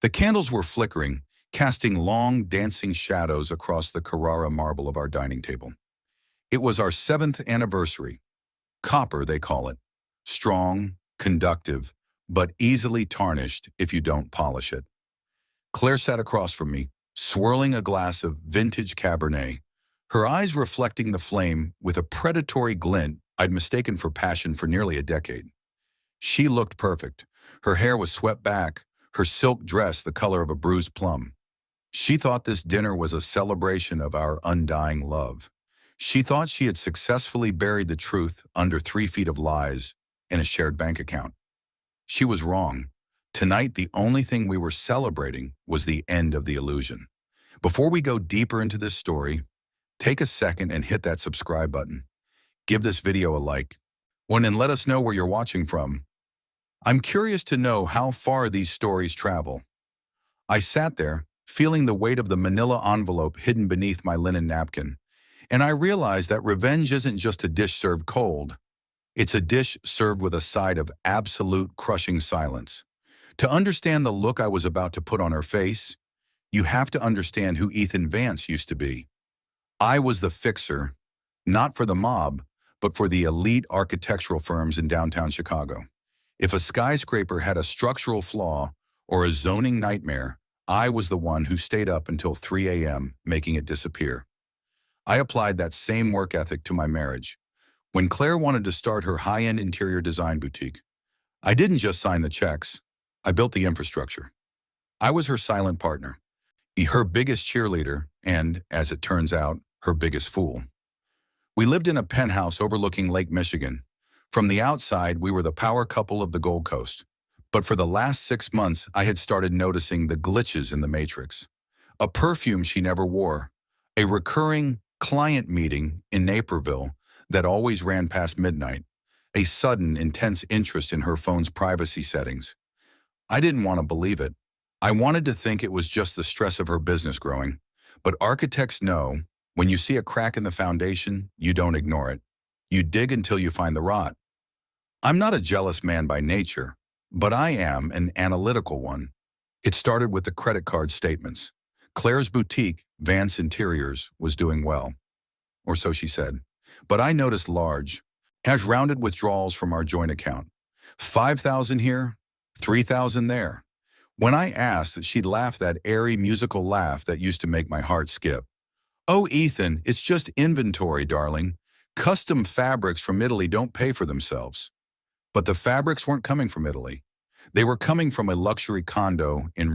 The candles were flickering, casting long, dancing shadows across the Carrara marble of our dining table. It was our 7th anniversary. Copper, they call it. Strong, conductive, but easily tarnished if you don't polish it. Claire sat across from me, swirling a glass of vintage Cabernet, her eyes reflecting the flame with a predatory glint I'd mistaken for passion for nearly a decade. She looked perfect. Her hair was swept back, her silk dress the color of a bruised plum. She thought this dinner was a celebration of our undying love. She thought she had successfully buried the truth under 3 feet of lies in a shared bank account. She was wrong. Tonight, the only thing we were celebrating was the end of the illusion. Before we go deeper into this story, take a second and hit that subscribe button. Give this video a like. And let us know where you're watching from. I'm curious to know how far these stories travel. I sat there, feeling the weight of the manila envelope hidden beneath my linen napkin, and I realized that revenge isn't just a dish served cold. It's a dish served with a side of absolute crushing silence. To understand the look I was about to put on her face, you have to understand who Ethan Vance used to be. I was the fixer, not for the mob, but for the elite architectural firms in downtown Chicago. If a skyscraper had a structural flaw or a zoning nightmare, I was the one who stayed up until 3 a.m. making it disappear. I applied that same work ethic to my marriage. When Claire wanted to start her high-end interior design boutique, I didn't just sign the checks, I built the infrastructure. I was her silent partner, her biggest cheerleader, and, as it turns out, her biggest fool. We lived in a penthouse overlooking Lake Michigan. From the outside, we were the power couple of the Gold Coast. But for the last 6 months, I had started noticing the glitches in the matrix. A perfume she never wore, a recurring client meeting in Naperville that always ran past midnight, a sudden, intense interest in her phone's privacy settings. I didn't want to believe it. I wanted to think it was just the stress of her business growing. But architects know, when you see a crack in the foundation, you don't ignore it. You dig until you find the rot. I'm not a jealous man by nature, but I am an analytical one. It started with the credit card statements. Claire's boutique, Vance Interiors, was doing well, or so she said. But I noticed large, as rounded withdrawals from our joint account. 5,000 here, 3,000 there. When I asked, she'd laugh that airy musical laugh that used to make my heart skip. Oh, Ethan, it's just inventory, darling. Custom fabrics from Italy don't pay for themselves. But the fabrics weren't coming from Italy. They were coming from a luxury condo in